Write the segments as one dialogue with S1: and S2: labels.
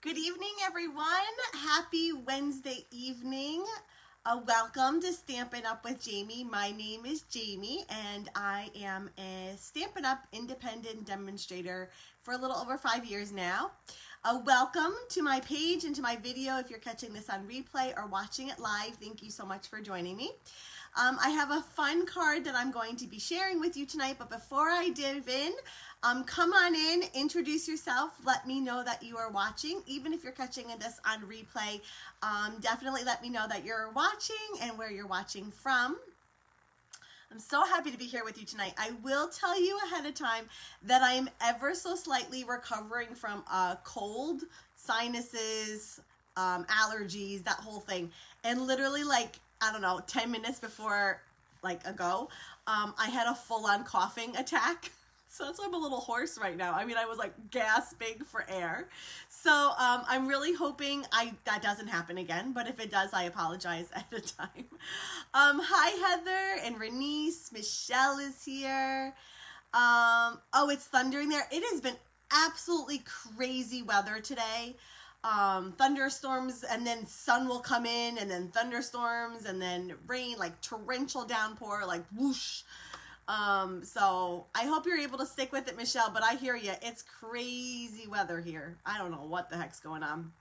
S1: Good evening, everyone. Happy Wednesday evening. Welcome to Stampin' Up with Jamie. My name is Jamie, and I am a Stampin' Up independent demonstrator for a little over 5 years now. Welcome to my page and to my video. If you're catching this on replay or watching it live, thank you so much for joining me. I have a fun card that I'm going to be sharing with you tonight, but before I dive in, come on in, introduce yourself, let me know that you are watching. Even if you're catching this on replay, definitely let me know that you're watching and where you're watching from. I'm so happy to be here with you tonight. I will tell you ahead of time that I'm ever so slightly recovering from a cold, sinuses, allergies, that whole thing. And literally, like, I don't know, 10 minutes before, ago, I had a full-on coughing attack. So that's why I'm a little hoarse right now. I mean, I was like gasping for air. So I'm really hoping that doesn't happen again. But if it does, I apologize ahead of time. Hi, Heather and Renice. Michelle is here. Oh, it's thundering there. It has been absolutely crazy weather today. Thunderstorms, and then sun will come in, and then thunderstorms, and then rain, like torrential downpour, like whoosh. So I hope you're able to stick with it, Michelle, but I hear you. It's crazy weather here. I don't know what the heck's going on.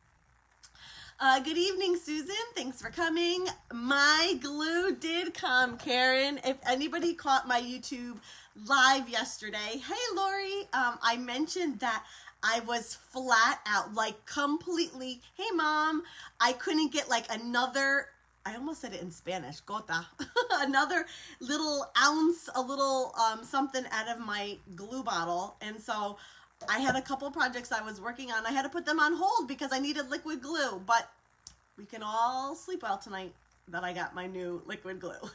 S1: Good evening, Susan. Thanks for coming. My glue did come, Karen. If anybody caught my YouTube live yesterday, hey, Lori, I mentioned that I was flat out, like completely, hey, Mom, I couldn't get like another, I almost said it in Spanish, gota, another little ounce, a little something out of my glue bottle. And so I had a couple projects I was working on. I had to put them on hold because I needed liquid glue, but we can all sleep well tonight that I got my new liquid glue.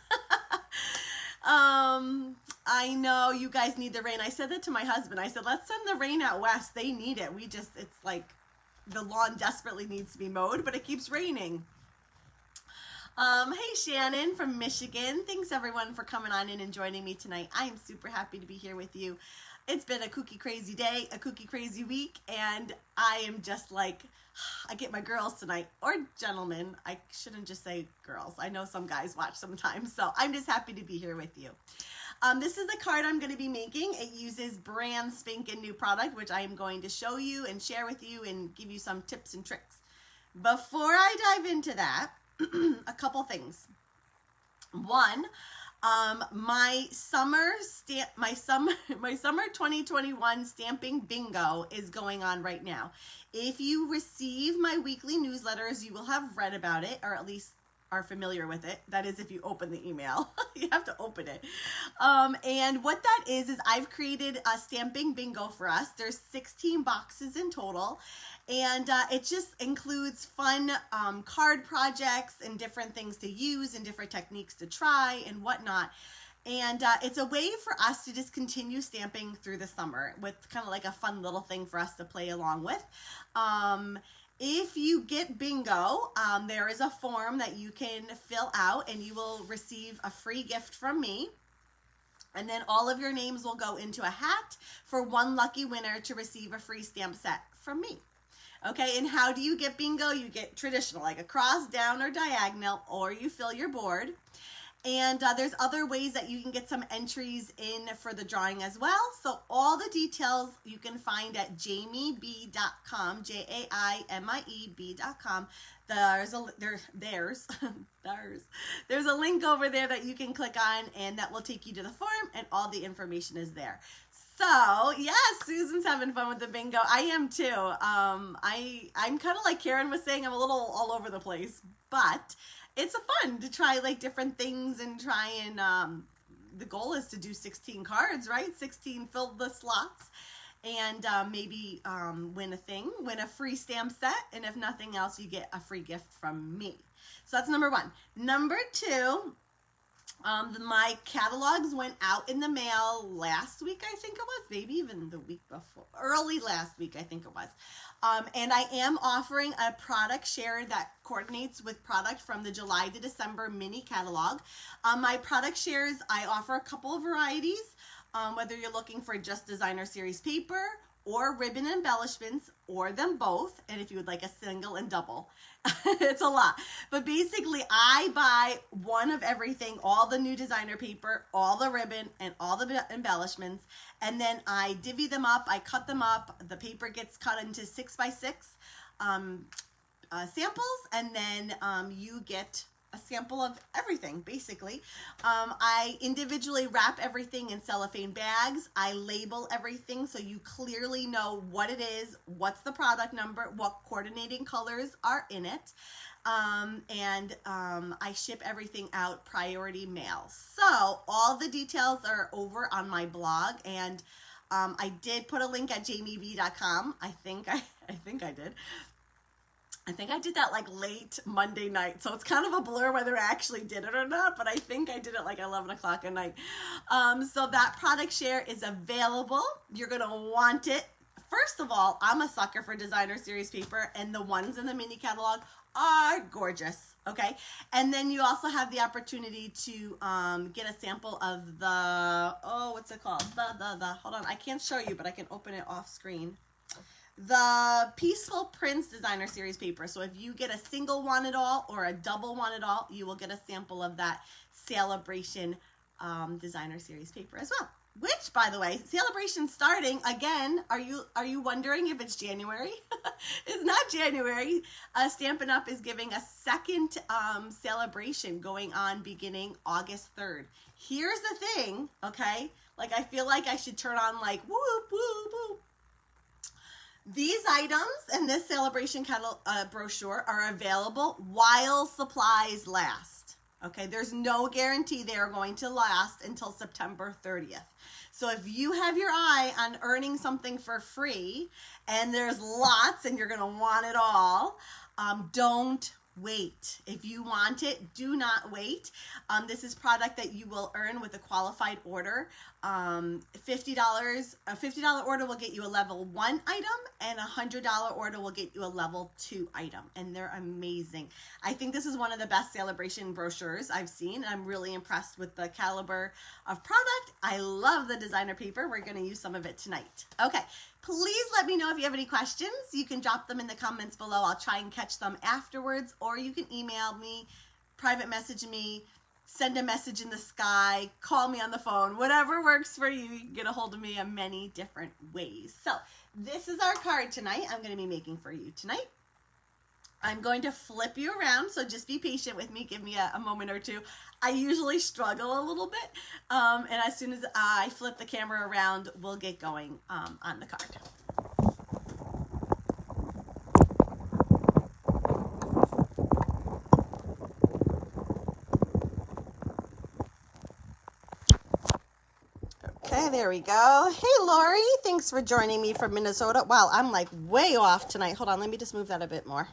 S1: I know you guys need the rain. I said that to my husband. I said, let's send the rain out west. They need it. It's like the lawn desperately needs to be mowed, but it keeps raining. Hey, Shannon from Michigan. Thanks everyone for coming on in and joining me tonight. I am super happy to be here with you. It's been a kooky crazy day, a kooky crazy week, and I am just like, I get my girls tonight, or gentlemen. I shouldn't just say girls. I know some guys watch sometimes, so I'm just happy to be here with you. This is the card I'm going to be making. It uses brand spanking new product, which I am going to show you and share with you and give you some tips and tricks. Before I dive into that, a couple things. One, my summer 2021 stamping bingo is going on right now. If you receive my weekly newsletters, you will have read about it, or at least are familiar with it. That is, if you open the email. You have to open it. And what that is I've created a stamping bingo for us. There's 16 boxes in total. And it just includes fun card projects and different things to use and different techniques to try and whatnot. And it's a way for us to just continue stamping through the summer with kind of like a fun little thing for us to play along with. If you get bingo, there is a form that you can fill out and you will receive a free gift from me. And then all of your names will go into a hat for one lucky winner to receive a free stamp set from me. Okay, and how do you get bingo? You get traditional, like across, down, or diagonal, or you fill your board. And there's other ways that you can get some entries in for the drawing as well. So all the details you can find at jamieb.com, JAIMIEB.com. There's a link over there that you can click on, and that will take you to the form, and all the information is there. So, yes, Susan's having fun with the bingo. I am too. I'm kind of like Karen was saying, I'm a little all over the place, but it's fun to try like different things and try and the goal is to do 16 cards, right? 16, fill the slots, and maybe win a free stamp set, and if nothing else, you get a free gift from me. So that's number one. Number two, my catalogs went out in the mail last week, I think it was, maybe even the week before, early last week, I think it was. And I am offering a product share that coordinates with product from the July to December mini catalog. My product shares, I offer a couple of varieties, whether you're looking for just designer series paper or ribbon embellishments, or them both. And if you would like a single and double, it's a lot. But basically, I buy one of everything, all the new designer paper, all the ribbon, and all the embellishments. And then I divvy them up, I cut them up. The paper gets cut into 6x6 samples, and then you get a sample of everything, basically. I individually wrap everything in cellophane bags. I label everything so you clearly know what it is, what's the product number, what coordinating colors are in it. I ship everything out priority mail. So all the details are over on my blog, and I did put a link at jamieb.com. I think I did. I think I did that like late Monday night, so it's kind of a blur whether I actually did it or not, but I think I did it like 11 o'clock at night. So that product share is available. You're going to want it. First of all, I'm a sucker for designer series paper, and the ones in the mini catalog are gorgeous, okay? And then you also have the opportunity to get a sample of the, what's it called? Hold on, I can't show you, but I can open it off screen. The Peaceful Prince designer series paper. So if you get a single one at all or a double one at all, you will get a sample of that Sale-a-bration designer series paper as well. Which, by the way, Sale-a-bration starting again. Are you wondering if it's January? It's not January. Stampin' Up! Is giving a second Sale-a-bration going on beginning August 3rd. Here's the thing, okay? Like, I feel like I should turn on like whoop, whoop, whoop. These items and this Sale-a-bration brochure are available while supplies last. Okay, there's no guarantee they are going to last until September 30th. So if you have your eye on earning something for free, and there's lots and you're going to want it all, don't wait. If you want it, do not wait. This is product that you will earn with a qualified order. $50, a $50 order will get you a level 1 item, and a $100 order will get you a level 2 item, and they're amazing. I think this is one of the best Sale-a-bration brochures I've seen. I'm really impressed with the caliber of product. I love the designer paper. We're going to use some of it tonight. Okay, please let me know if you have any questions. You can drop them in the comments below. I'll try and catch them afterwards, or you can email me, private message me, send a message in the sky, call me on the phone, whatever works for you. You can get a hold of me in many different ways. So this is our card tonight I'm going to be making for you tonight. I'm going to flip you around, so just be patient with me. Give me a moment or two. I usually struggle a little bit, and as soon as I flip the camera around, we'll get going on the card. Okay, there we go. Hey, Lori, thanks for joining me from Minnesota. Wow, I'm like way off tonight. Hold on, let me just move that a bit more.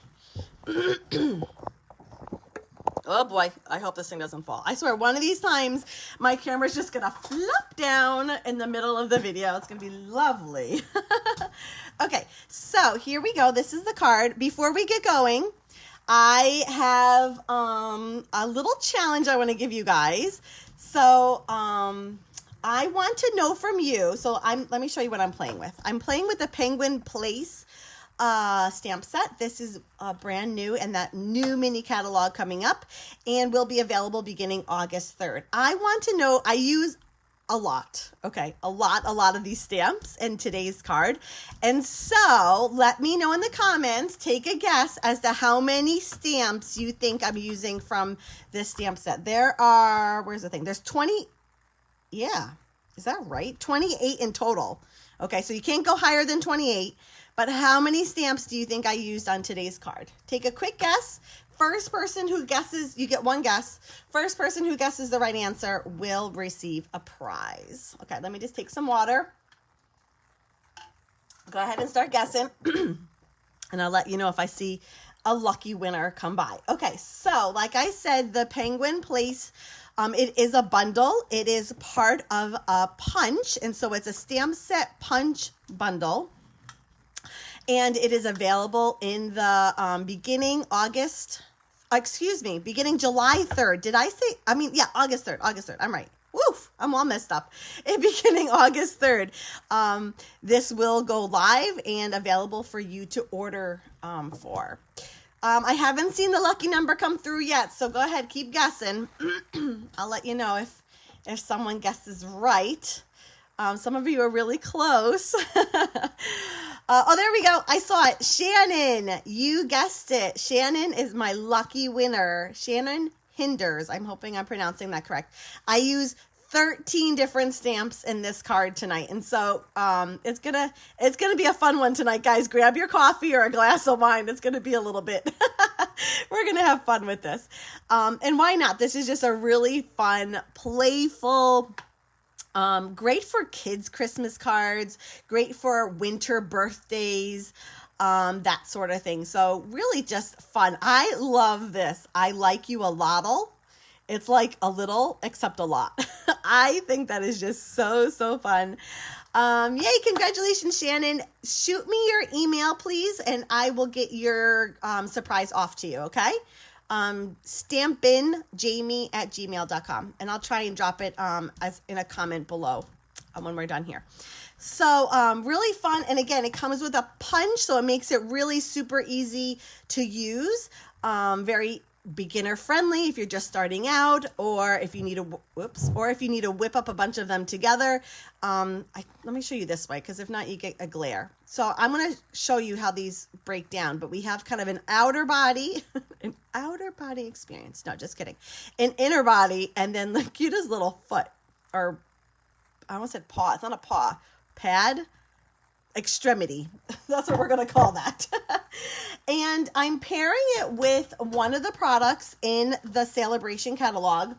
S1: Oh boy, I hope this thing doesn't fall. I swear, one of these times, my camera's just gonna flop down in the middle of the video. It's gonna be lovely. Okay, so here we go. This is the card. Before we get going, I have a little challenge I wanna give you guys. So, I want to know from you. So let me show you what I'm playing with. I'm playing with the Penguin Place stamp set. This is brand new, and that new mini catalog coming up, and will be available beginning August 3rd. I want to know, I use a lot, okay, a lot of these stamps in today's card. And so let me know in the comments, take a guess as to how many stamps you think I'm using from this stamp set. There are, where's the thing? There's 20, yeah, is that right? 28 in total. Okay, so you can't go higher than 28. But how many stamps do you think I used on today's card? Take a quick guess. First person who guesses, you get one guess. First person who guesses the right answer will receive a prize. Okay, let me just take some water. Go ahead and start guessing. And I'll let you know if I see a lucky winner come by. Okay, so like I said, the Penguin Place, it is a bundle. It is part of a punch. And so it's a stamp set punch bundle. And it is available in the beginning July 3rd. Did I say? I mean, yeah, August 3rd. I'm right. Woof. I'm all messed up. Beginning August 3rd. This will go live and available for you to order for. I haven't seen the lucky number come through yet, so go ahead, keep guessing. I'll let you know if someone guesses right. Some of you are really close. Oh, there we go. I saw it. Shannon, you guessed it. Shannon is my lucky winner. Shannon Hinders. I'm hoping I'm pronouncing that correct. I use 13 different stamps in this card tonight. And so it's gonna be a fun one tonight, guys. Grab your coffee or a glass of wine. It's gonna be a little bit. We're gonna have fun with this. And why not? This is just a really fun, playful, great for kids' Christmas cards, great for winter birthdays, that sort of thing. So really just fun. I love this. I like you a lot'll. It's like a little, except a lot. I think that is just so, so fun. Yay, congratulations, Shannon. Shoot me your email, please, and I will get your surprise off to you, okay? stampinjamie@gmail.com, and I'll try and drop it as in a comment below when we're done here. So really fun, and again, it comes with a punch, so it makes it really super easy to use. Very beginner friendly if you're just starting out, or if you need to whip up a bunch of them together. Let me show you this way, because if not, you get a glare. So I'm going to show you how these break down, but we have kind of an outer body, an outer body experience. No, just kidding. An inner body, and then the cutest little foot, or I almost said paw. It's not a paw. Pad. Extremity. That's what we're going to call that. And I'm pairing it with one of the products in the Sale-a-bration catalog.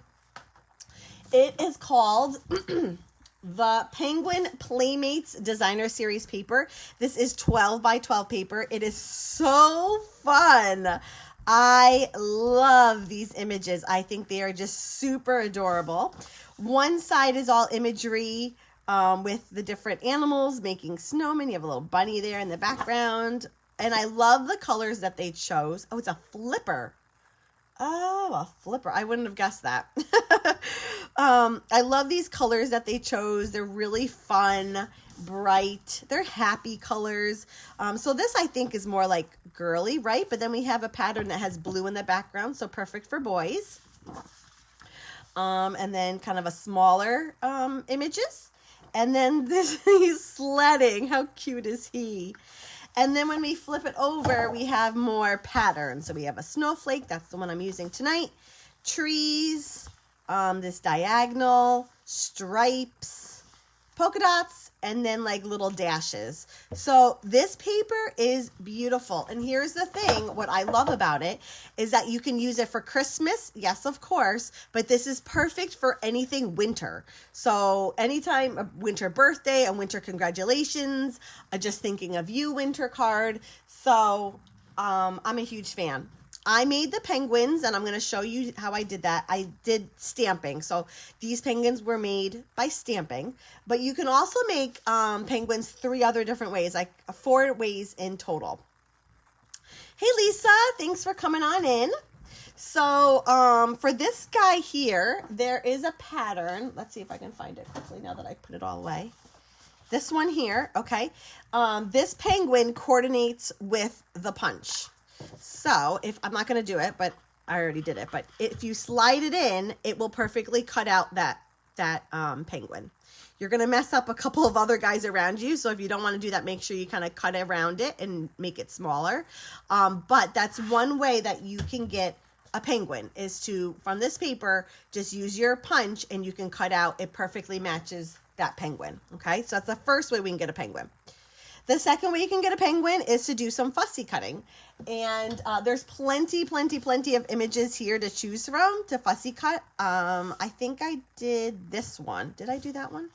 S1: It is called the Penguin Playmates Designer Series paper. This is 12 by 12 paper. It is so fun. I love these images. I think they are just super adorable. One side is all imagery with the different animals making snowmen. You have a little bunny there in the background. And I love the colors that they chose. Oh, it's a flipper. Oh, a flipper. I wouldn't have guessed that. I love these colors that they chose. They're really fun, bright. They're happy colors. So this, I think, is more like girly, right? But then we have a pattern that has blue in the background, so perfect for boys. And then kind of a smaller images. And then he's sledding. How cute is he? And then when we flip it over, we have more patterns. So we have a snowflake. That's the one I'm using tonight. Trees, this diagonal, stripes, polka dots, and then like little dashes. So this paper is beautiful. And here's the thing, what I love about it is that you can use it for Christmas. Yes, of course, but this is perfect for anything winter. So anytime a winter birthday, a winter congratulations, a just thinking of you winter card. So I'm a huge fan. I made the penguins, and I'm going to show you how I did that. I did stamping. So these penguins were made by stamping, but you can also make penguins 3 other different ways, like 4 ways in total. Hey, Lisa, thanks for coming on in. So for this guy here, there is a pattern. Let's see if I can find it quickly now that I put it all away. This one here, okay. This penguin coordinates with the punch. So if I'm not going to do it, but I already did it. But if you slide it in, it will perfectly cut out that penguin. You're going to mess up a couple of other guys around you. So if you don't want to do that, make sure you kind of cut around it and make it smaller. But that's one way that you can get a penguin, is to, from this paper, just use your punch and you can cut out. It perfectly matches that penguin. Okay, so that's the first way we can get a penguin. The second way you can get a penguin is to do some fussy cutting. And there's plenty of images here to choose from to fussy cut. I think I did this one. Did I do that one?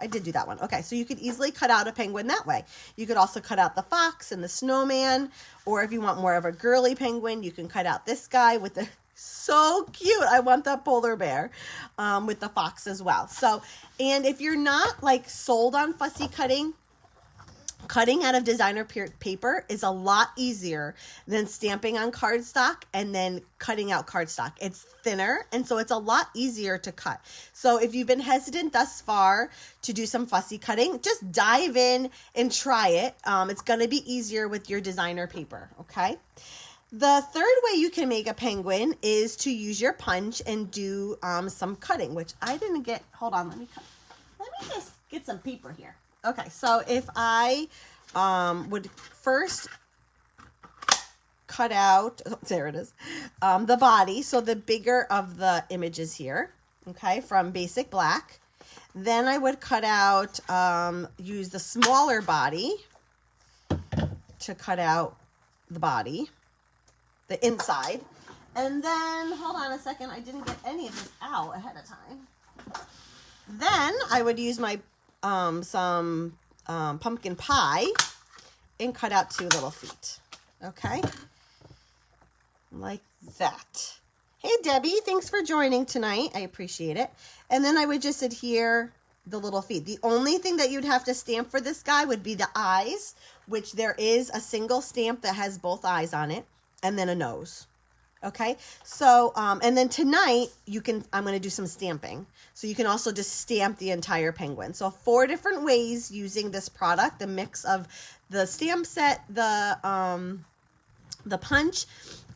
S1: I did do that one. Okay, so you could easily cut out a penguin that way. You could also cut out the fox and the snowman. Or if you want more of a girly penguin, you can cut out this guy with the... So cute. I want that polar bear with the fox as well. So, and if you're not like sold on fussy cutting, Cutting out of designer paper is a lot easier than stamping on cardstock and then cutting out cardstock. It's thinner, and so it's a lot easier to cut. So if you've been hesitant thus far to do some fussy cutting, just dive in and try it. It's going to be easier with your designer paper, okay? The third way you can make a penguin is to use your punch and do some cutting, which I didn't get. Hold on, let me just get some paper here. Okay, so if I would first cut out, there it is, the body, so the bigger of the images here, okay, from basic black. Then I would cut out, use the smaller body to cut out the body, the inside. And then, hold on a second, I didn't get any of this out ahead of time. Then I would use my some pumpkin pie and cut out 2 little feet. Okay, like that. Hey Debbie, thanks for joining tonight. I appreciate it. And then I would just adhere the little feet. The only thing that you'd have to stamp for this guy would be the eyes, which there is a single stamp that has both eyes on it, and then a nose. Okay, so and then tonight I'm going to do some stamping, so you can also just stamp the entire penguin. So 4 different ways using this product, the mix of the stamp set, the punch,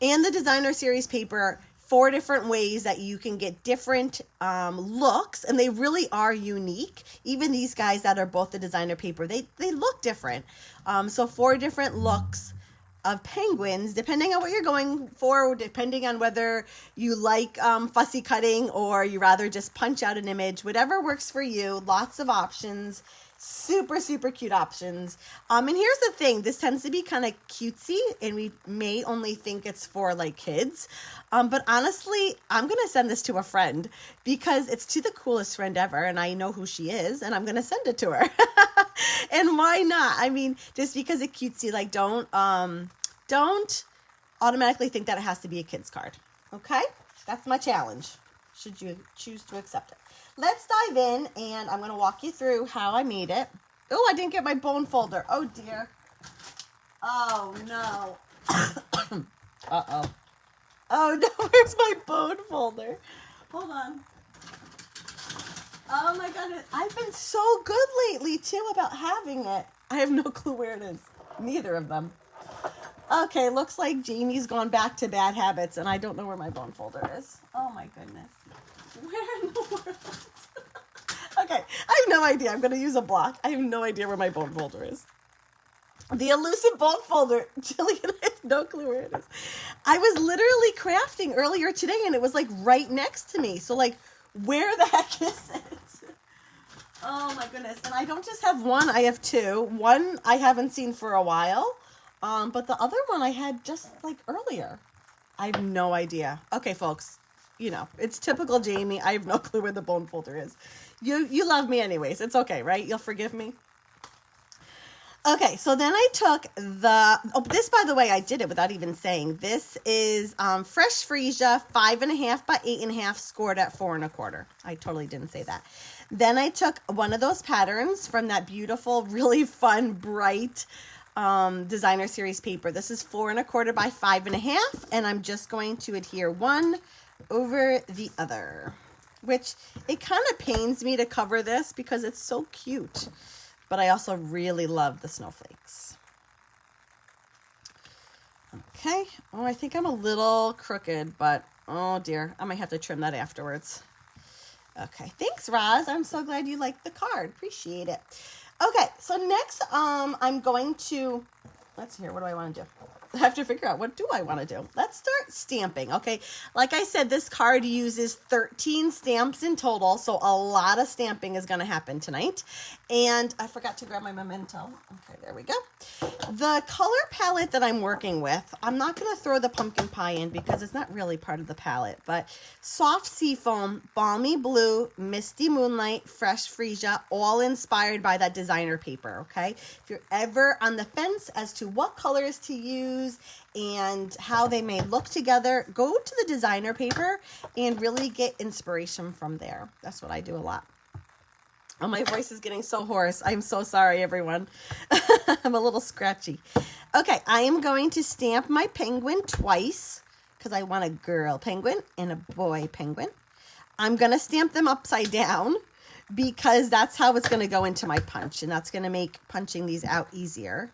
S1: and the designer series paper. 4 different ways that you can get different looks, and they really are unique. Even these guys that are both the designer paper, they look different. So 4 different looks of penguins, depending on what you're going for, depending on whether you like fussy cutting or you rather just punch out an image, whatever works for you. Lots of options, super, super cute options. And here's the thing, this tends to be kind of cutesy, and we may only think it's for like kids. But honestly, I'm going to send this to a friend because it's to the coolest friend ever, and I know who she is, and I'm going to send it to her. And why not? I mean, just because it's cutesy, like don't automatically think that it has to be a kid's card. Okay? That's my challenge, should you choose to accept it. Let's dive in, and I'm going to walk you through how I made it. Oh, I didn't get my bone folder. Oh, dear. Oh, no. Uh-oh. Oh, no, where's my bone folder? Hold on. Oh, my goodness. I've been so good lately, too, about having it. I have no clue where it is. Neither of them. Okay, looks like Jamie's gone back to bad habits, and I don't know where my bone folder is. Oh, my goodness. Where in the world? Okay, I have no idea. I'm going to use a block. I have no idea where my bone folder is. The elusive bone folder. Jillian, I have no clue where it is. I was literally crafting earlier today, and it was like right next to me. So like, where the heck is it? Oh my goodness. And I don't just have one, I have 2. One I haven't seen for a while. But the other one I had just like earlier. I have no idea. Okay, folks, you know, it's typical Jamie. I have no clue where the bone folder is. You love me anyways. It's okay, right? You'll forgive me. Okay, so then I took this, by the way, I did it without even saying. This is fresh freesia, 5.5 by 8.5, scored at 4 1/4. I totally didn't say that. Then I took one of those patterns from that beautiful, really fun, bright designer series paper. This is 4 1/4 by 5.5, and I'm just going to adhere one over the other, which it kind of pains me to cover this because it's so cute. But I also really love the snowflakes. Okay. Oh, I think I'm a little crooked, but oh dear, I might have to trim that afterwards. Okay. Thanks, Roz. I'm so glad you liked the card. Appreciate it. Okay. So next, I'm going to, let's hear, what do I want to do? I have to figure out, what do I want to do? Let's start stamping, okay? Like I said, this card uses 13 stamps in total, so a lot of stamping is going to happen tonight. And I forgot to grab my memento. Okay, there we go. The color palette that I'm working with, I'm not going to throw the pumpkin pie in because it's not really part of the palette, but Soft Seafoam, Balmy Blue, Misty Moonlight, Fresh Freesia, all inspired by that designer paper, okay? If you're ever on the fence as to what colors to use and how they may look together, go to the designer paper and really get inspiration from there. That's what I do a lot. Oh, my voice is getting so hoarse. I'm so sorry, everyone. I'm a little scratchy. Okay, I am going to stamp my penguin twice because I want a girl penguin and a boy penguin. I'm going to stamp them upside down because that's how it's going to go into my punch, and that's going to make punching these out easier.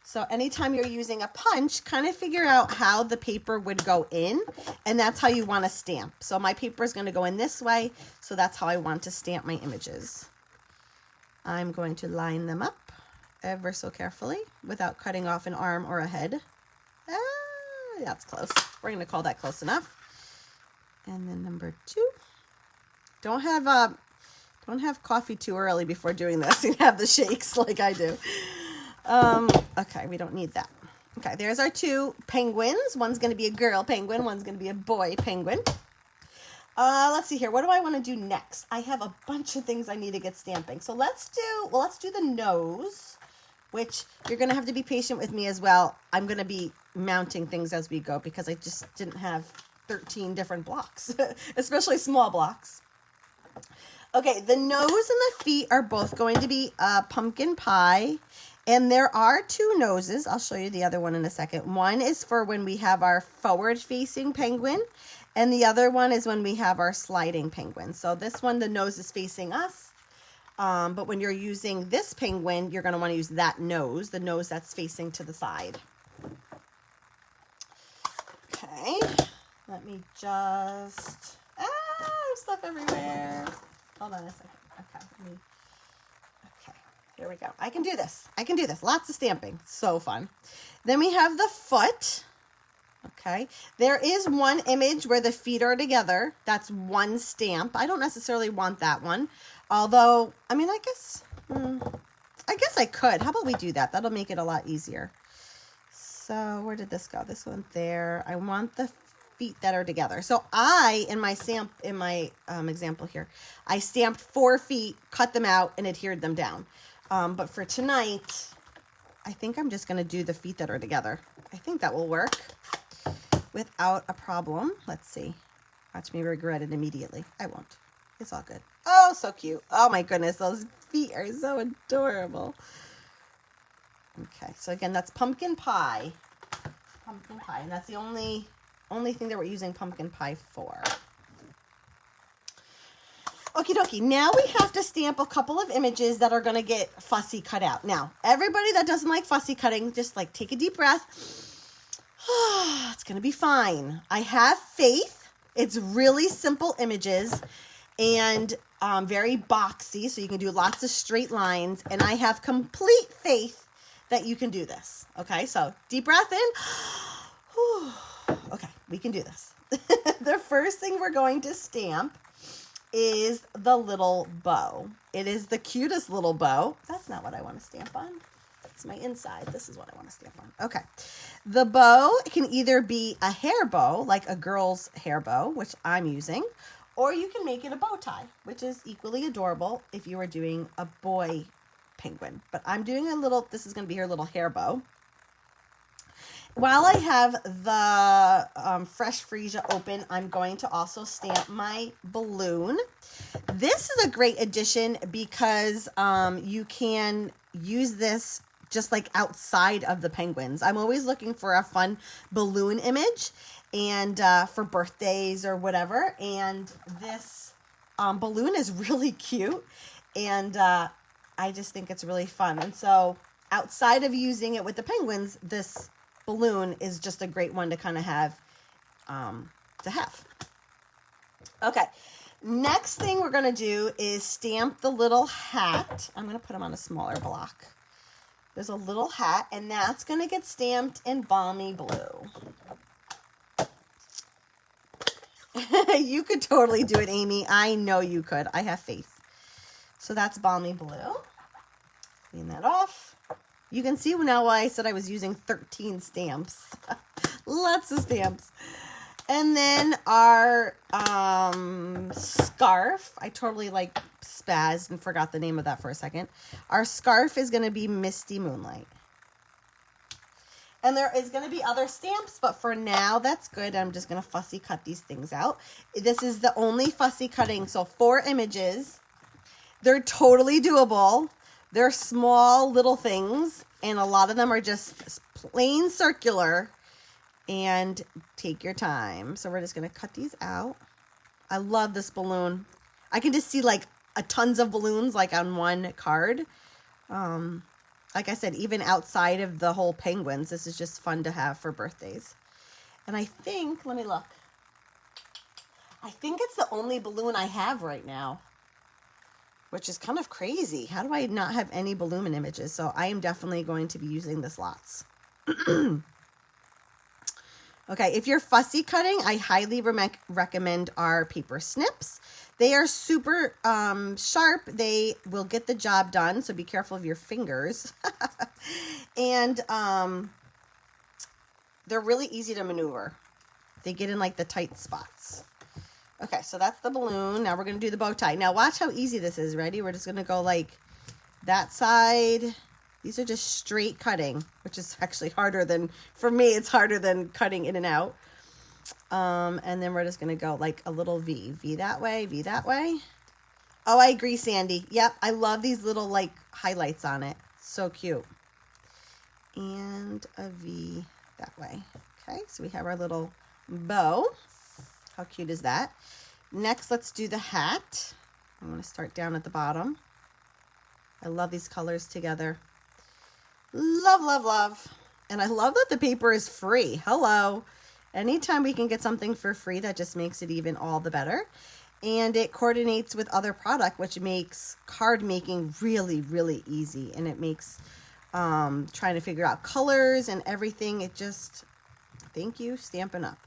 S1: So anytime you're using a punch, kind of figure out how the paper would go in, and that's how you want to stamp. So my paper is going to go in this way, so that's how I want to stamp my images. I'm going to line them up ever so carefully without cutting off an arm or a head. That's close. We're going to call that close enough. And then number 2. Don't have coffee too early before doing this and have the shakes like I do. Okay, we don't need that. Okay, there's our 2 penguins. One's going to be a girl penguin. One's going to be a boy penguin. Let's see here. What do I want to do next? I have a bunch of things I need to get stamping. So let's do the nose, which you're going to have to be patient with me as well. I'm going to be mounting things as we go because I just didn't have 13 different blocks, especially small blocks. Okay, the nose and the feet are both going to be pumpkin pie. And there are 2 noses. I'll show you the other one in a second. One is for when we have our forward-facing penguin, and the other one is when we have our sliding penguin. So this one, the nose is facing us. But when you're using this penguin, you're going to want to use that nose, the nose that's facing to the side. Okay, let me just... there's stuff everywhere. Hold on a second. Okay, here we go. I can do this. Lots of stamping. So fun. Then we have the foot. Okay. There is one image where the feet are together. That's one stamp. I don't necessarily want that one. Although, I mean, I guess I could. How about we do that? That'll make it a lot easier. So where did this go? This one there. I want the feet that are together. So in my example here, I stamped 4 feet, cut them out, and adhered them down. But for tonight, I think I'm just going to do the feet that are together. I think that will work without a problem. Let's see. Watch me regret it immediately. I won't. It's all good. Oh, so cute. Oh my goodness. Those feet are so adorable. Okay. So again, that's pumpkin pie. Pumpkin pie. And that's the only thing that we're using pumpkin pie for. Okie dokie, now we have to stamp a couple of images that are going to get fussy cut out. Now, everybody that doesn't like fussy cutting, just like take a deep breath. It's going to be fine. I have faith. It's really simple images and very boxy, so you can do lots of straight lines. And I have complete faith that you can do this. Okay, so deep breath in. Okay, we can do this. The first thing we're going to stamp is the little bow. It is the cutest little bow. That's not what I want to stamp on. It's my inside. This is what I want to stamp on. Okay. The bow can either be a hair bow, like a girl's hair bow, which I'm using, or you can make it a bow tie, which is equally adorable if you were doing a boy penguin. But I'm doing this is going to be her little hair bow. While I have the Fresh Freesia open, I'm going to also stamp my balloon. This is a great addition because you can use this just like outside of the penguins. I'm always looking for a fun balloon image and for birthdays or whatever. And this balloon is really cute, and I just think it's really fun. And so outside of using it with the penguins, this balloon is just a great one to kind of have Okay, next thing we're going to do is stamp the little hat. I'm going to put him on a smaller block. There's a little hat, and that's going to get stamped in Balmy Blue. You could totally do it, Amy. I know you could. I have faith. So that's Balmy Blue. Clean that off. You can see now why I said I was using 13 stamps. Lots of stamps. And then our scarf. I totally spazzed and forgot the name of that for a second. Our scarf is going to be Misty Moonlight. And there is going to be other stamps, but for now, that's good. I'm just going to fussy cut these things out. This is the only fussy cutting. So 4 images. They're totally doable. They're small little things, and a lot of them are just plain circular, and take your time. So we're just going to cut these out. I love this balloon. I can just see like a tons of balloons like on one card. Like I said, even outside of the whole penguins, this is just fun to have for birthdays. And I think, let me look. I think it's the only balloon I have right now, which is kind of crazy. How do I not have any balloon images? So I am definitely going to be using this lots. Okay, if you're fussy cutting, I highly recommend our paper snips. They are super sharp. They will get the job done, so be careful of your fingers. And they're really easy to maneuver. They get in like the tight spots. Okay, so that's the balloon. Now we're going to do the bow tie. Now watch how easy this is. Ready? We're just going to go like that side. These are just straight cutting, which is actually harder than, for me, it's harder than cutting in and out. And then we're just going to go like a little V. V that way, V that way. Oh, I agree, Sandy. Yep, I love these little like highlights on it. So cute. And a V that way. Okay, so we have our little bow. How cute is that? Next, let's do the hat. I'm going to start down at the bottom. I love these colors together. Love, love, love. And I love that the paper is free. Hello. Anytime we can get something for free, that just makes it even all the better. And it coordinates with other product, which makes card making really, really easy. And it makes trying to figure out colors and everything. It just, thank you, Stampin' Up.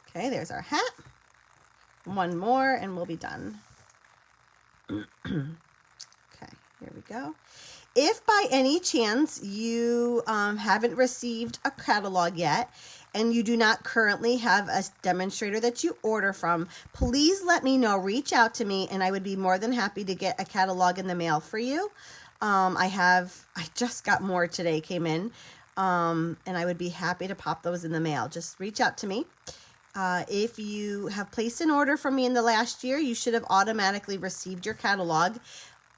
S1: Okay, there's our hat. One more and we'll be done. Okay, here we go. If by any chance you haven't received a catalog yet and you do not currently have a demonstrator that you order from, please let me know. Reach out to me and I would be more than happy to get a catalog in the mail for you. I just got more today, came in, and I would be happy to pop those in the mail. Just reach out to me. If you have placed an order from me in the last year, you should have automatically received your catalog.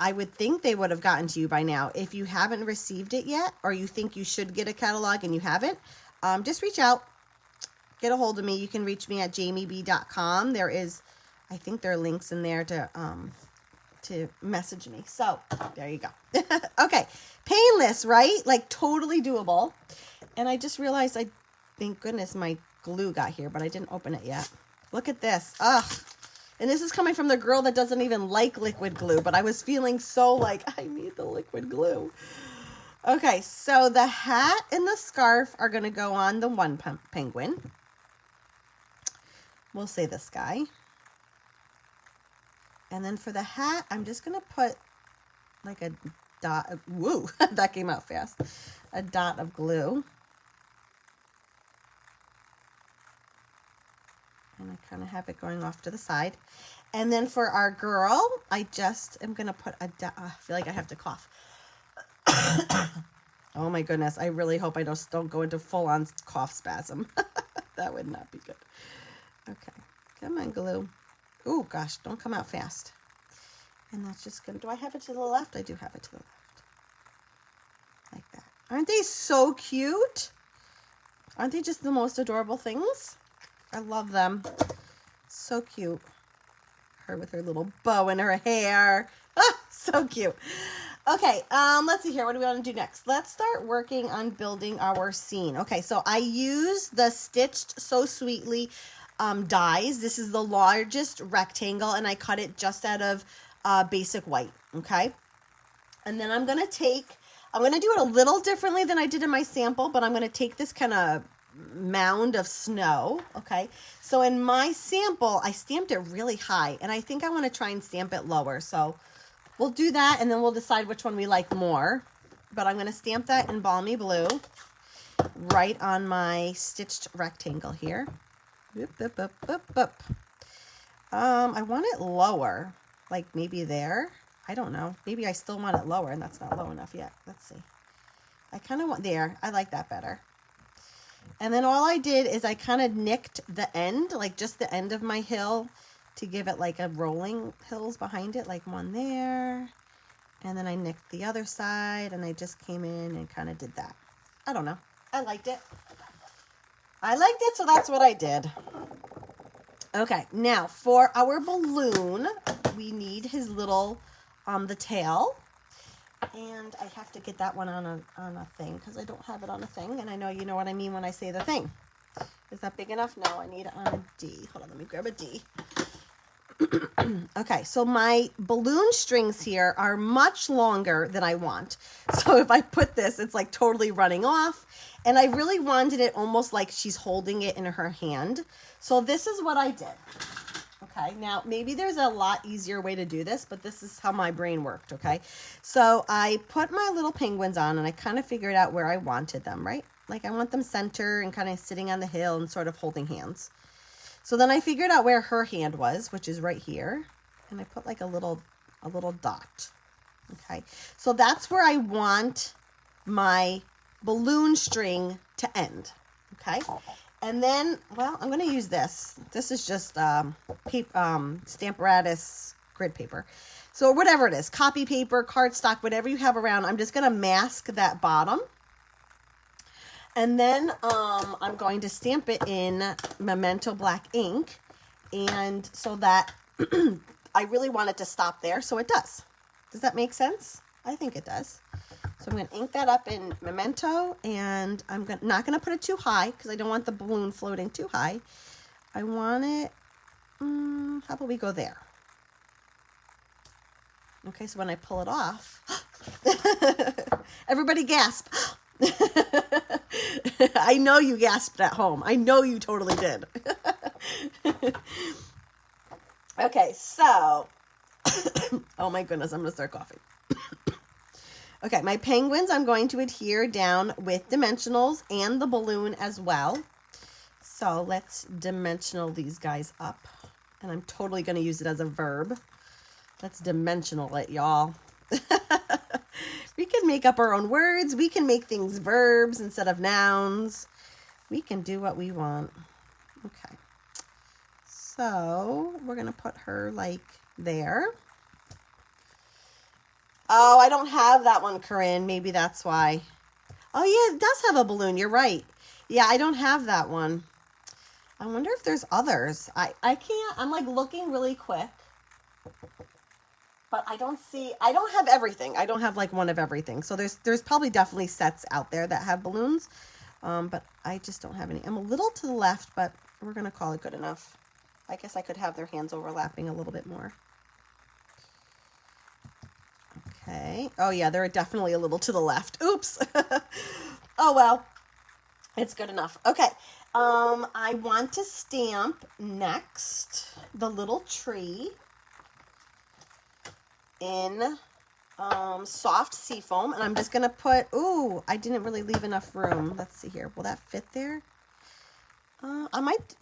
S1: I would think they would have gotten to you by now. If you haven't received it yet, or you think you should get a catalog and you haven't, just reach out. Get a hold of me. You can reach me at jamieb.com. There is, I think there are links in there to message me. So there you go. Okay, painless, right? Like totally doable. And I just realized, thank goodness my glue got here, but I didn't open it yet. Look at this. Ugh. And this is coming from the girl that doesn't even like liquid glue, but I was feeling so like, I need the liquid glue. Okay, so the hat and the scarf are going to go on the one penguin. We'll say this guy. And then for the hat, I'm just going to put like a dot of, woo, that came out fast. A dot of glue. And I kind of have it going off to the side. And then for our girl, I just am going to put a dot. I feel like I have to cough. Oh my goodness. I really hope I don't go into full-on cough spasm. That would not be good. Okay. Come on, glue. Oh gosh, don't come out fast. And that's just going to, do I have it to the left? I do have it to the left. Like that. Aren't they so cute? Aren't they just the most adorable things? I love them. So cute. Her with her little bow in her hair. Ah, so cute. Okay, let's see here. What do we want to do next? Let's start working on building our scene. Okay, so I use the Stitched So Sweetly dies. This is the largest rectangle, and I cut it just out of basic white, okay? And then I'm going to do it a little differently than I did in my sample, but I'm going to take this kind of mound of snow, okay? So in my sample, I stamped it really high, and I think I want to try and stamp it lower. So we'll do that, and then we'll decide which one we like more. But I'm going to stamp that in Balmy Blue right on my stitched rectangle here. Boop, boop, boop, boop, boop. I want it lower, like maybe there. I don't know. Maybe I still want it lower, and that's not low enough yet. Let's see. I kind of want there. I like that better. And then all I did is I kind of nicked the end, like just the end of my hill to give it like a rolling hills behind it, like one there. And then I nicked the other side and I just came in and kind of did that. I don't know. I liked it. So that's what I did. Okay, now for our balloon, we need his little, the tail. And I have to get that one on a thing because I don't have it on a thing. And I know you know what I mean when I say the thing. Is that big enough? No, I need it on a D. Hold on, let me grab a D. Okay, so my balloon strings here are much longer than I want. So if I put this, it's like totally running off. And I really wanted it almost like she's holding it in her hand. So this is what I did. Okay, now maybe there's a lot easier way to do this, but this is how my brain worked, okay? So I put my little penguins on and I kind of figured out where I wanted them, right? Like I want them center and kind of sitting on the hill and sort of holding hands. So then I figured out where her hand was, which is right here. And I put like a little dot, okay? So that's where I want my balloon string to end, okay? And then, well, I'm going to use this. This is just Stamparatus grid paper. So whatever it is, copy paper, cardstock, whatever you have around, I'm just going to mask that bottom. And then I'm going to stamp it in Memento black ink. And so that I really want it to stop there. So it does. Does that make sense? I think it does. So I'm going to ink that up in Memento, and I'm not going to put it too high because I don't want the balloon floating too high. I want it, how about we go there? Okay, so when I pull it off, everybody gasp. I know you gasped at home. I know you totally did. Okay, so, oh my goodness, I'm going to start coughing. Okay, my penguins I'm going to adhere down with dimensionals and the balloon as well. So let's dimensional these guys up. And I'm totally going to use it as a verb. Let's dimensional it, y'all. We can make up our own words. We can make things verbs instead of nouns. We can do what we want. Okay. So we're going to put her like there. Oh, I don't have that one, Corinne. Maybe that's why. Oh, yeah, it does have a balloon. You're right. Yeah, I don't have that one. I wonder if there's others. I can't. I'm like looking really quick. But I don't have everything. I don't have like one of everything. So there's probably definitely sets out there that have balloons. But I just don't have any. I'm a little to the left, but we're going to call it good enough. I guess I could have their hands overlapping a little bit more. Okay. Oh, yeah, they're definitely a little to the left. Oops. Oh, well, it's good enough. Okay. I want to stamp next the little tree in soft seafoam. And I'm just going to put, ooh, I didn't really leave enough room. Let's see here. Will that fit there? I might,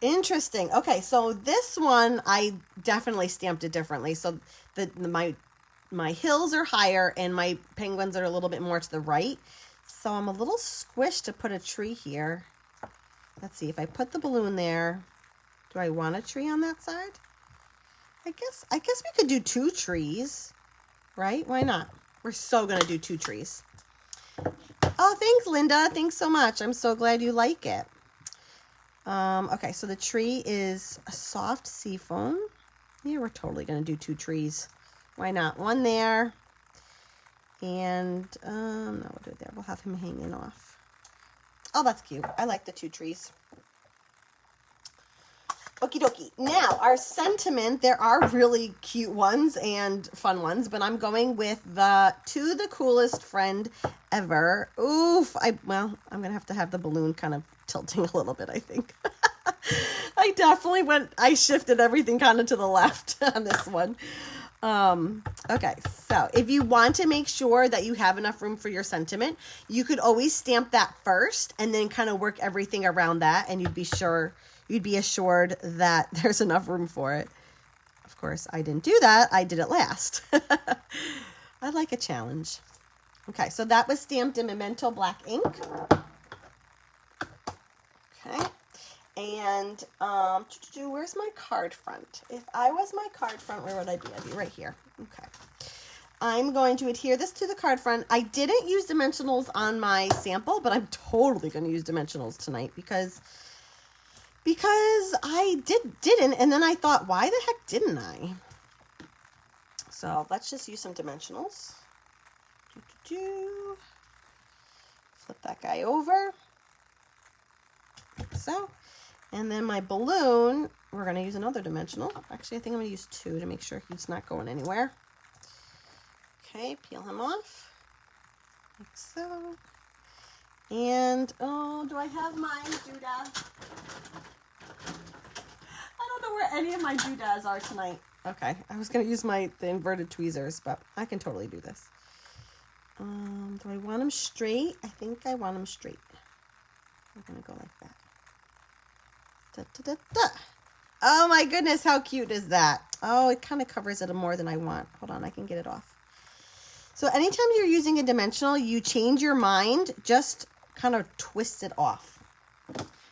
S1: interesting. Okay, so this one I definitely stamped it differently. So my hills are higher and my penguins are a little bit more to the right. So I'm a little squished to put a tree here. Let's see if I put the balloon there. Do I want a tree on that side? I guess we could do 2 trees, right? Why not? We're so gonna do 2 trees. Oh, thanks, Linda. Thanks so much. I'm so glad you like it. Okay, so the tree is a soft seafoam. Yeah, we're totally going to do 2 trees. Why not? One there. And, no, we'll do it there. We'll have him hanging off. Oh, that's cute. I like the 2 trees. Okie dokie. Now, our sentiment, there are really cute ones and fun ones, but I'm going with the "to the coolest friend ever." Oof. Well, I'm going to have the balloon kind of tilting a little bit, I think. I shifted everything kind of to the left on this one. Okay, so if you want to make sure that you have enough room for your sentiment, you could always stamp that first and then kind of work everything around that, and you'd be assured that there's enough room for it. Of course, I didn't do that. I did it last. I like a challenge. Okay, so that was stamped in Memento black ink. Okay. And where's my card front? If I was my card front, where would I be? I'd be right here. Okay. I'm going to adhere this to the card front. I didn't use dimensionals on my sample, but I'm totally going to use dimensionals tonight because I didn't, and then I thought, why the heck didn't I? So let's just use some dimensionals. Flip that guy over. Like so. And then my balloon, we're going to use another dimensional. Actually, I think I'm going to use 2 to make sure he's not going anywhere. Okay, peel him off. Like so. And, oh, do I have my doodah? I don't know where any of my doodads are tonight. Okay, I was going to use the inverted tweezers, but I can totally do this. Do I want them straight? I think I want them straight. I'm going to go like that. Da, da, da, da. Oh my goodness, how cute is that? Oh, it kind of covers it more than I want. Hold on, I can get it off. So anytime you're using a dimensional, you change your mind, just kind of twist it off.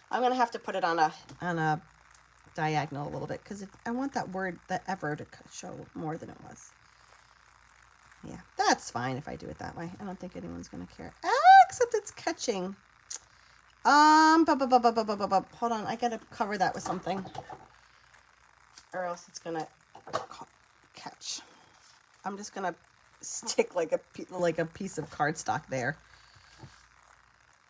S1: I'm going to have to put it on a diagonal a little bit because I want that word, the ever, to show more than it was. Yeah, that's fine if I do it that way. I don't think anyone's going to care. Except it's catching. Hold on, I gotta cover that with something, or else it's gonna catch. I'm just gonna stick like a piece of cardstock there.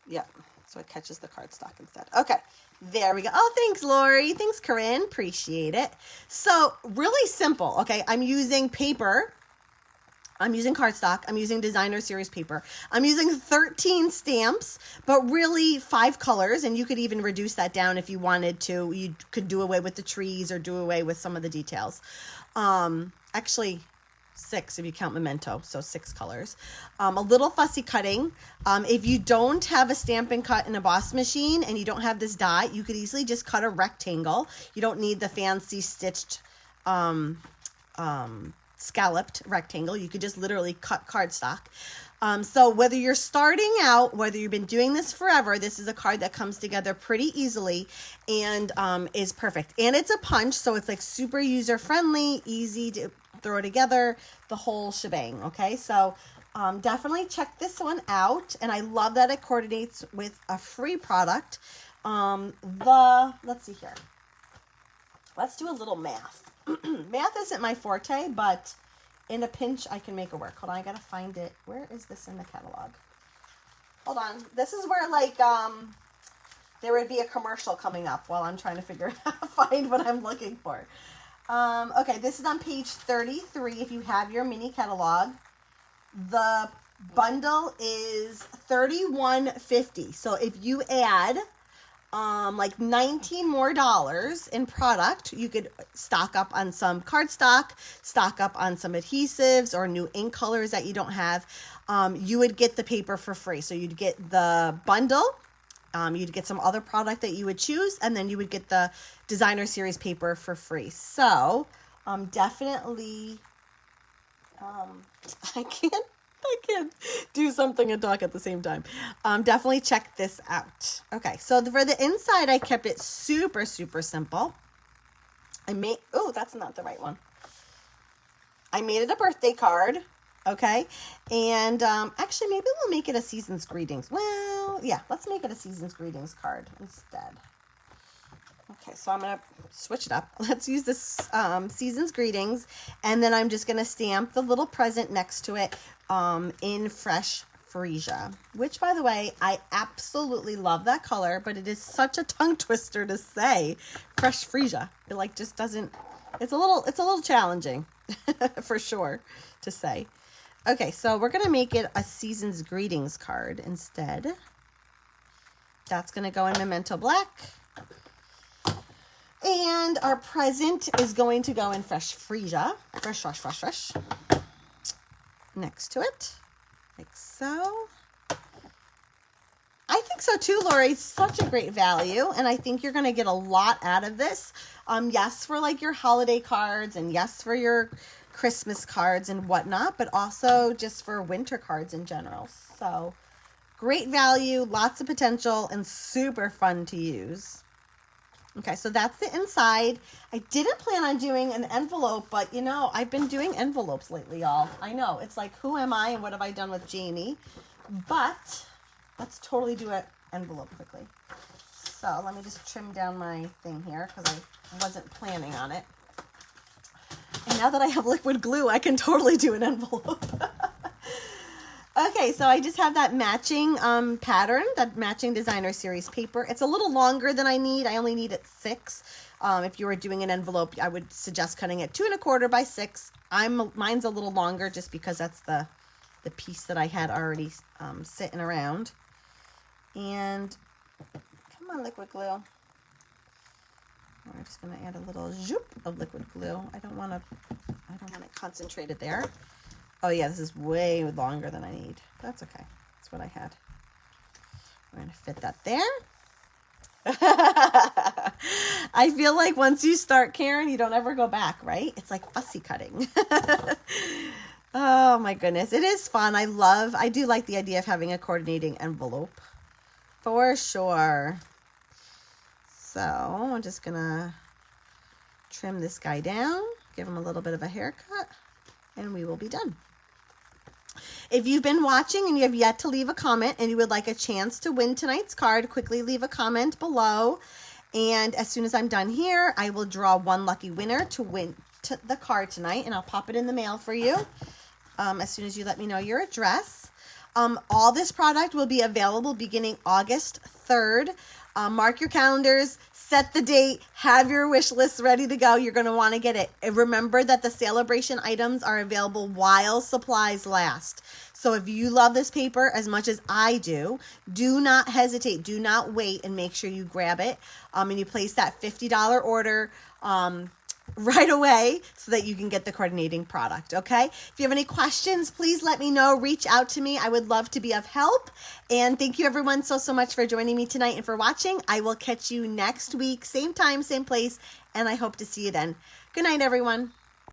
S1: Yep, so it catches the cardstock instead. Okay, there we go. Oh, thanks, Lori. Thanks, Corinne. Appreciate it. So really simple. Okay, I'm using paper. I'm using cardstock. I'm using designer series paper. I'm using 13 stamps, but really 5 colors. And you could even reduce that down if you wanted to. You could do away with the trees or do away with some of the details. Actually, 6 if you count memento. So 6 colors. A little fussy cutting. If you don't have a Stampin' Cut and Emboss machine and you don't have this die, you could easily just cut a rectangle. You don't need the fancy stitched scalloped rectangle. You could just literally cut cardstock. So whether you're starting out, whether you've been doing this forever, this is a card that comes together pretty easily and is perfect. And it's a punch, so it's like super user friendly, easy to throw together, the whole shebang. Okay, so definitely check this one out. And I love that it coordinates with a free product. Let's see here. Let's do a little math. Math isn't my forte, but in a pinch, I can make it work. Hold on, I gotta find it. Where is this in the catalog? Hold on. This is where, like, there would be a commercial coming up while I'm trying to figure out, find what I'm looking for. Okay, this is on page 33 if you have your mini catalog. The bundle is $31.50. So if you add like $19 more in product, you could stock up on some cardstock, stock up on some adhesives or new ink colors that you don't have. You would get the paper for free. So you'd get the bundle, you'd get some other product that you would choose, and then you would get the designer series paper for free. So definitely, I can't do something and talk at the same time. Definitely check this out. Okay, so for the inside, I kept it super, super simple. Oh, that's not the right one. I made it a birthday card, okay? And actually, maybe we'll make it a season's greetings. Well, yeah, let's make it a season's greetings card instead. Okay, so I'm going to switch it up. Let's use this season's greetings, and then I'm just going to stamp the little present next to it in Fresh Freesia, which, by the way, I absolutely love that color, but it is such a tongue twister to say Fresh Freesia. It like just doesn't, it's a little challenging for sure to say. Okay, so we're going to make it a season's greetings card instead. That's going to go in Memento Black. And our present is going to go in Fresh Freesia. Fresh. Next to it. Like so. I think so too, Lori. Such a great value. And I think you're going to get a lot out of this. Yes, for like your holiday cards, and yes, for your Christmas cards and whatnot, but also just for winter cards in general. So great value, lots of potential, and super fun to use. Okay, so that's the inside. I didn't plan on doing an envelope, but you know, I've been doing envelopes lately, y'all. I know, it's like, who am I and what have I done with Jamie? But let's totally do an envelope quickly. So let me just trim down my thing here because I wasn't planning on it. And now that I have liquid glue, I can totally do an envelope. Okay, so I just have that matching pattern, that matching designer series paper. It's a little longer than I need. I only need it 6. If you were doing an envelope, I would suggest cutting it 2 1/4 by 6. Mine's a little longer just because that's the piece that I had already sitting around. And come on, liquid glue. We're just gonna add a little zoop of liquid glue. I don't want it concentrated there. Oh yeah, this is way longer than I need. That's okay. That's what I had. We're going to fit that there. I feel like once you start, Karen, you don't ever go back, right? It's like fussy cutting. Oh my goodness. It is fun. I do like the idea of having a coordinating envelope. For sure. So I'm just going to trim this guy down, give him a little bit of a haircut, and we will be done. If you've been watching and you have yet to leave a comment and you would like a chance to win tonight's card, quickly leave a comment below. And as soon as I'm done here, I will draw one lucky winner to win the card tonight, and I'll pop it in the mail for you as soon as you let me know your address. All this product will be available beginning August 3rd. Mark your calendars, set the date, have your wish list ready to go. You're going to want to get it. And remember that the Sale-a-bration items are available while supplies last. So if you love this paper as much as I do, do not hesitate. Do not wait, and make sure you grab it. And you place that $50 order right away so that you can get the coordinating product, okay? If you have any questions, please let me know. Reach out to me. I would love to be of help. And thank you everyone so much for joining me tonight and for watching. I will catch you next week, same time, same place, and I hope to see you then. Good night, everyone.